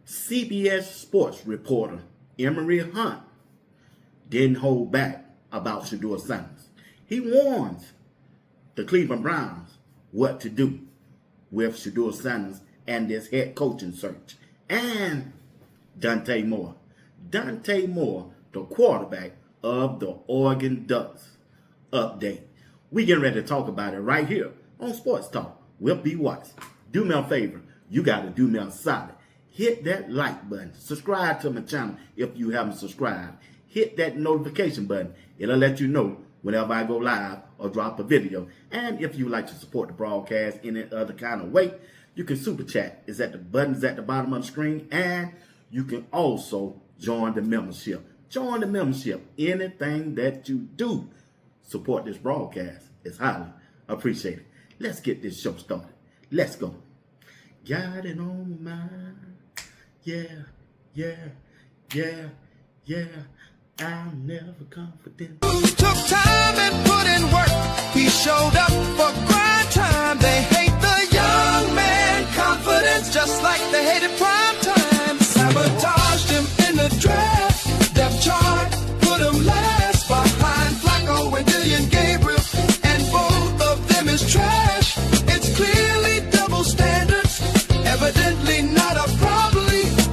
CBS sports reporter Emory didn't hold back about SHEDEUR Sanders. He warns the Cleveland Browns what to do with SHEDEUR Sanders and this head coaching search. And Dante Moore, the quarterback of the Oregon Ducks. Update. We getting ready to talk about it right here on Sports Talk with B. Watts. Do me a favor. You got to do me a solid. Hit that like button. Subscribe to my channel if you haven't subscribed. Hit that notification button. It'll let you know whenever I go live or drop a video. And if you like to support the broadcast in any other kind of way, you can super chat. It's at the buttons at the bottom of the screen. And you can also join the membership. Join the membership. Anything that you do support this broadcast is highly appreciated. Let's get this show started. Let's go. Got it on my mind. Yeah. I'm never confident. Took time and put in work. He showed up for grind time. They hate the young man confidence, just like they hated prime time. Sabotaged him in the draft. Depth chart put him last behind Flacco and Dillian Gabriel, and both of them is trash. It's clearly double standards, evidently not a problem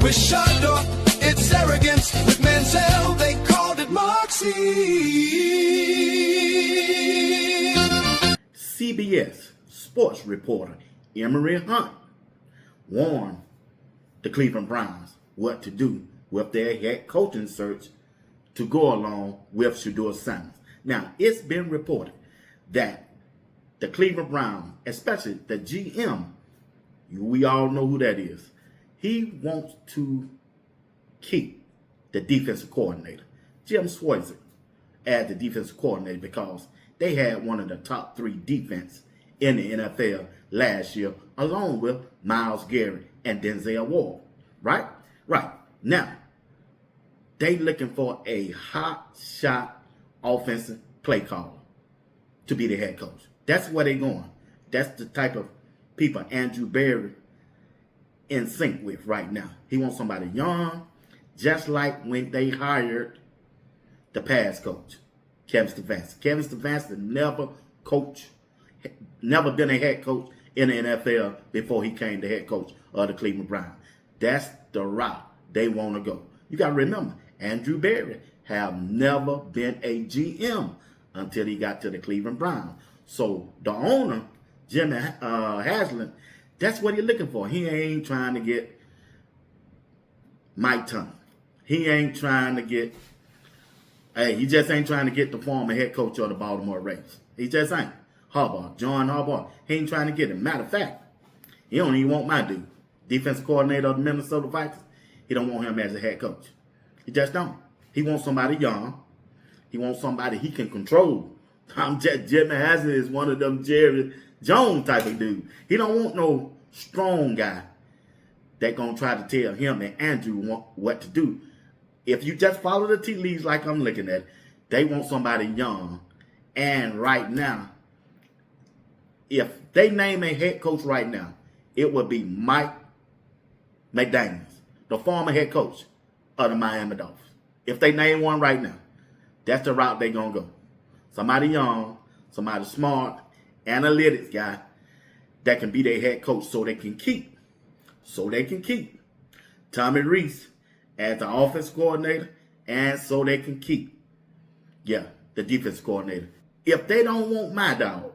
with SHEDEUR. It's arrogance with Mansell. They called it Marxism. CBS sports reporter Emory warned the Cleveland Browns what to do with their head coaching search to go along with SHEDEUR Sanders. Now, it's been reported that the Cleveland Browns, especially the GM, we all know who that is, he wants to keep the defensive coordinator, Jim Schwartz, as the defensive coordinator because they had one of the top 3 defense in the NFL last year, along with Myles Garrett and Denzel Ward. Right? Now, they looking for a hot shot offensive play caller to be the head coach. That's where they going. That's the type of people Andrew Berry in sync with right now. He wants somebody young, just like when they hired the past coach, Kevin Stefanski. Kevin Stefanski never been a head coach in the NFL before he came the head coach of the Cleveland Browns. That's the route they want to go. You got to remember, Andrew Berry have never been a GM until he got to the Cleveland Browns. So the owner, Jimmy Haslam, that's what he's looking for. He ain't trying to get Mike Tomlin. He ain't trying to get, he just ain't trying to get the former head coach of the Baltimore Ravens. He just ain't. John Harbaugh. He ain't trying to get him. Matter of fact, he don't even want my dude, defensive coordinator of the Minnesota Vikings. He don't want him as a head coach. He just don't. He wants somebody young. He wants somebody he can control. Jimmy Haslam is one of them Jerry Jones type of dude. He don't want no strong guy that gonna try to tell him and Andrew what to do. If you just follow the tea leaves like I'm looking at, they want somebody young. And right now, if they name a head coach right now, it would be Mike McDaniels, the former head coach of the Miami Dolphins. If they name one right now, that's the route they're gonna go. Somebody young, somebody smart, analytics guy that can be their head coach so they can keep Tommy Reese as the offense coordinator, and so they can keep the defense coordinator. If they don't want my dog,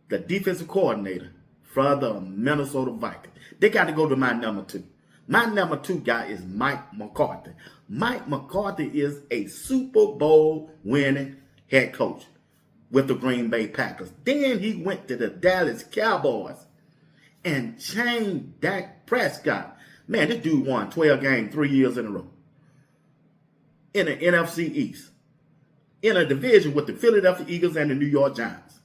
the defensive coordinator for the Minnesota Vikings, they got to go to my number 2. My number 2 guy is Mike McCarthy. Mike McCarthy is a Super Bowl winning head coach with the Green Bay Packers. Then he went to the Dallas Cowboys and changed Dak Prescott. Man, this dude won 12 games 3 years in a row in the NFC East, in a division with the Philadelphia Eagles and the New York Giants.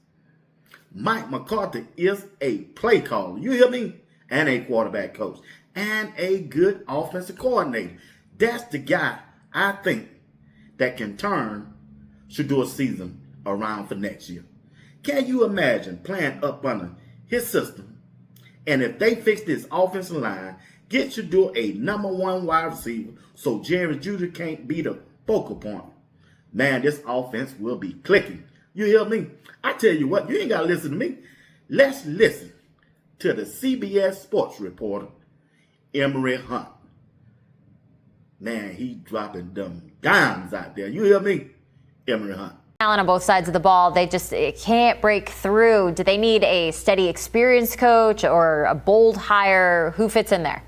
Mike McCarthy is a play caller, you hear me? And a quarterback coach and a good offensive coordinator. That's the guy I think that can turn SHEDEUR season around for next year. Can you imagine playing up under his system? And if they fix this offensive line, Get Shedeur a #1 wide receiver so Jerry Judy can't be the focal point. Man, this offense will be clicking. You hear me? I tell you what, you ain't got to listen to me. Let's listen to the CBS sports reporter, Emory Hunt. Man, he dropping them dimes out there. You hear me? Emory Hunt. Talent on both sides of the ball, they just can't break through. Do they need a steady, experienced coach or a bold hire? Who fits in there?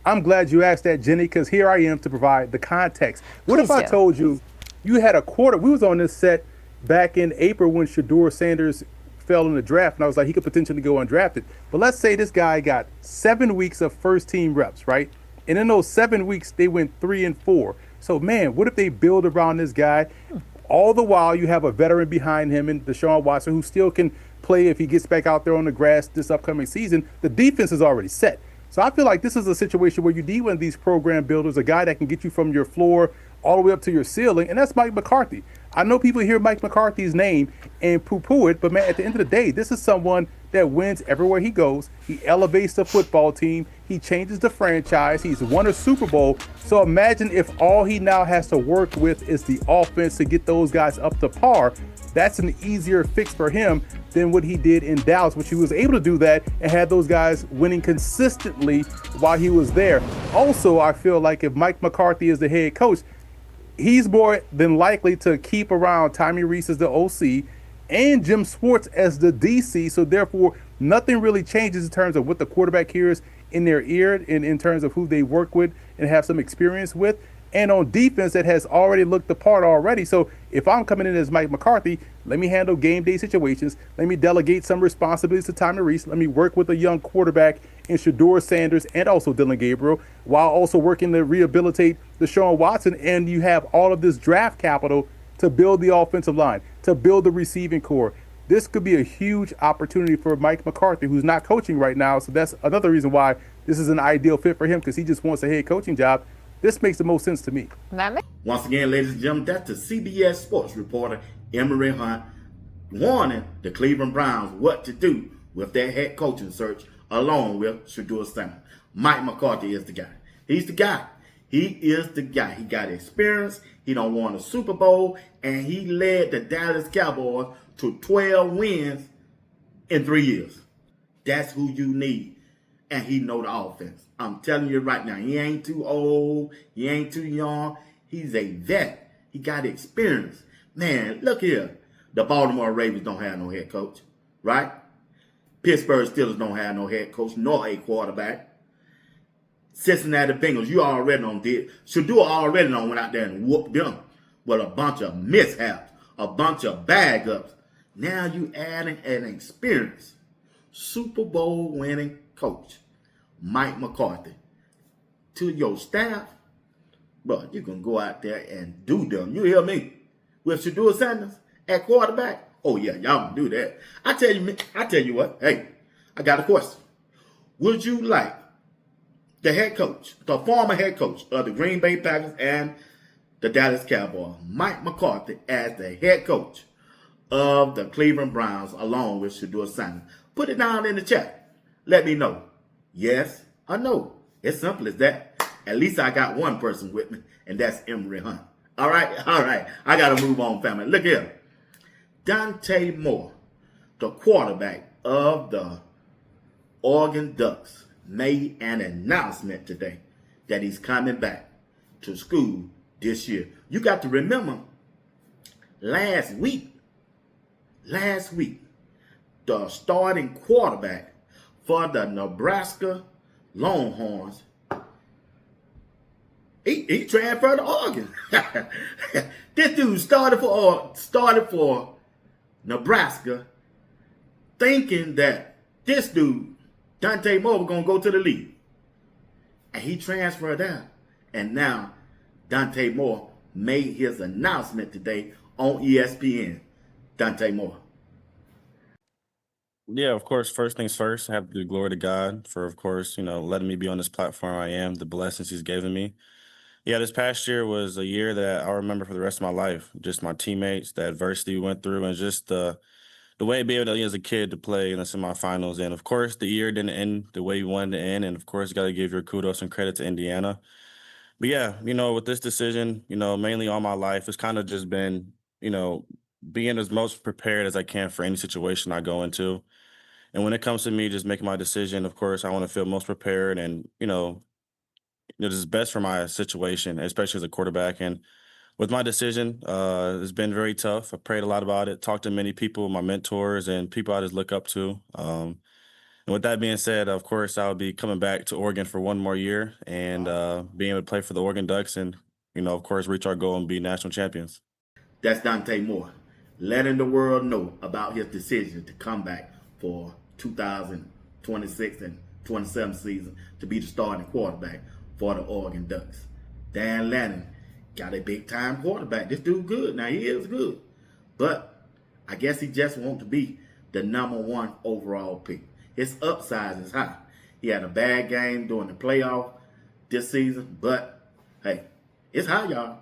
I'm glad you asked that, Jenny, because here I am to provide the context. What if I told you you had a quarter? We was on this set back in April when SHEDEUR Sanders fell in the draft, and I was like, he could potentially go undrafted. But let's say this guy got 7 weeks of first-team reps, right? And in those 7 weeks, they went 3-4. So, man, what if they build around this guy? All the while, you have a veteran behind him and Deshaun Watson, who still can play if he gets back out there on the grass this upcoming season. The defense is already set. So I feel like this is a situation where you need one of these program builders, a guy that can get you from your floor all the way up to your ceiling, and that's Mike McCarthy. I know people hear Mike McCarthy's name and poo-poo it, but man, at the end of the day, this is someone that wins everywhere he goes. He elevates the football team. He changes the franchise. He's won a Super Bowl. So imagine if all he now has to work with is the offense to get those guys up to par. That's an easier fix for him than what he did in Dallas, which he was able to do that and had those guys winning consistently while he was there. Also, I feel like if Mike McCarthy is the head coach, he's more than likely to keep around Tommy Rees as the OC and Jim Schwartz as the DC. So therefore, nothing really changes in terms of what the quarterback hears in their ear and in terms of who they work with and have some experience with. And on defense, that has already looked the part already. So if I'm coming in as Mike McCarthy, let me handle game day situations. Let me delegate some responsibilities to Tommy Rees. Let me work with a young quarterback in SHEDEUR Sanders and also Dillon Gabriel, while also working to rehabilitate Deshaun Watson. And you have all of this draft capital to build the offensive line, to build the receiving core. This could be a huge opportunity for Mike McCarthy, who's not coaching right now. So that's another reason why this is an ideal fit for him, because he just wants a head coaching job. This makes the most sense to me. Once again, ladies and gentlemen, that's the CBS sports reporter, Emory Hunt, warning the Cleveland Browns what to do with their head coaching search along with SHEDEUR Sanders. Mike McCarthy is the guy. He's the guy. He is the guy. He got experience. He done won a Super Bowl, and he led the Dallas Cowboys to 12 wins in 3 years. That's who you need. And he know the offense. I'm telling you right now, he ain't too old. He ain't too young. He's a vet. He got experience. Man, look here. The Baltimore Ravens don't have no head coach, right? Pittsburgh Steelers don't have no head coach, nor a quarterback. Cincinnati Bengals, you already know did. SHEDEUR already know went out there and whooped them with a bunch of mishaps, a bunch of bag-ups. Now you adding an experienced Super Bowl winning coach, Mike McCarthy, to your staff. Bro, you can go out there and do them. You hear me? With SHEDEUR Sanders at quarterback. Oh yeah, y'all can do that. I tell you what. Hey, I got a question. Would you like the head coach, the former head coach of the Green Bay Packers and the Dallas Cowboys, Mike McCarthy, as the head coach of the Cleveland Browns, along with SHEDEUR Sanders? Put it down in the chat. Let me know. Yes or no. It's simple as that. At least I got one person with me, and that's Emory Hunt. All right. I got to move on, family. Look here. Dante Moore, the quarterback of the Oregon Ducks, made an announcement today that he's coming back to school this year. You got to remember, last week, the starting quarterback for the Nebraska Longhorns, he transferred to Oregon. This dude started for Nebraska, thinking that this dude, Dante Moore, was going to go to the league. And he transferred out. And now Dante Moore made his announcement today on ESPN. Dante Moore. Yeah, of course, first things first, I have to give glory to God for, of course, letting me be on this platform I am, the blessings he's given me. Yeah, this past year was a year that I remember for the rest of my life. Just my teammates, the adversity we went through, and just the the way be able to, as a kid, to play in the semifinals. And of course, the year didn't end the way you wanted to end. And of course, got to give your kudos and credit to Indiana. But yeah, with this decision, mainly all my life, it's kind of just been, being as most prepared as I can for any situation I go into. And when it comes to me just making my decision, of course, I want to feel most prepared and, just best for my situation, especially as a quarterback. And with my decision, it's been very tough. I prayed a lot about it, talked to many people, my mentors and people I just look up to. And with that being said, of course, I'll be coming back to Oregon for one more year and being able to play for the Oregon Ducks and, of course, reach our goal and be national champions. That's Dante Moore, letting the world know about his decision to come back for 2026 and 27 season to be the starting quarterback for the Oregon Ducks. Dan Lanning got a big-time quarterback. This dude good. Now, he is good. But I guess he just wants to be the #1 overall pick. His upside is high. He had a bad game during the playoff this season, but hey, it's high, y'all.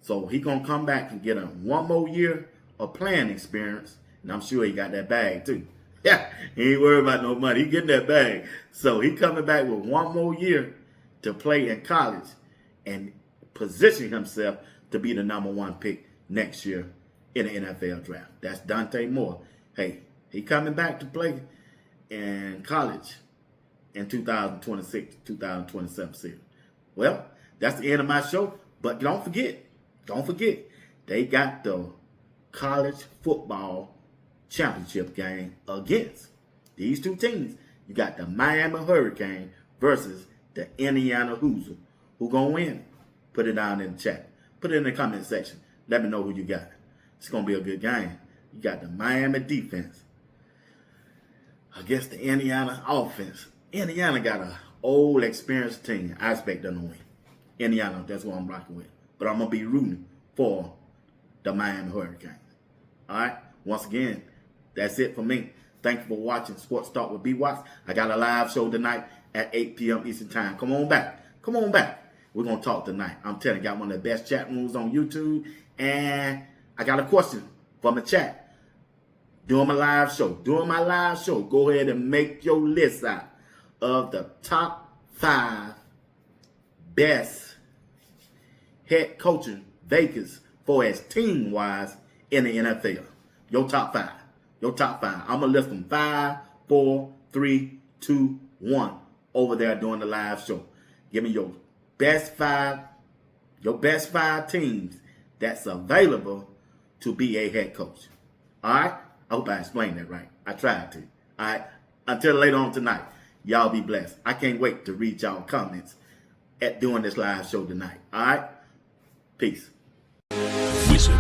So he gonna come back and get one more year of playing experience, and I'm sure he got that bag too. Yeah, he ain't worried about no money. He getting that bag. So he coming back with one more year to play in college and position himself to be the #1 pick next year in the NFL draft. That's Dante Moore. Hey, he coming back to play in college in 2026, 2027 season. Well, that's the end of my show. But don't forget, they got the college football championship game against these two teams. You got the Miami Hurricane versus the Indiana Hoosier. Who gonna win? Put it down in the chat. Put it in the comment section. Let me know who you got. It's gonna be a good game. You got the Miami defense against the Indiana offense. Indiana got an old, experienced team. I expect them to win. Indiana, that's what I'm rocking with. But I'm going to be rooting for the Miami Hurricanes. All right? Once again, that's it for me. Thank you for watching Sports Talk with B-Watts. I got a live show tonight at 8 p.m. Eastern Time. Come on back. We're going to talk tonight. I'm telling you, got one of the best chat rooms on YouTube. And I got a question from the chat. During my live show, go ahead and make your list out of the top 5 best head coaching vacancies for as team-wise in the NFL. Your top 5. I'm going to list them 5, 4, 3, 2, 1 over there during the live show. Give me your best 5 teams that's available to be a head coach. All right? I hope I explained that right. I tried to. All right? Until later on tonight, y'all be blessed. I can't wait to read y'all comments during this live show tonight. All right? Peace. Wizard.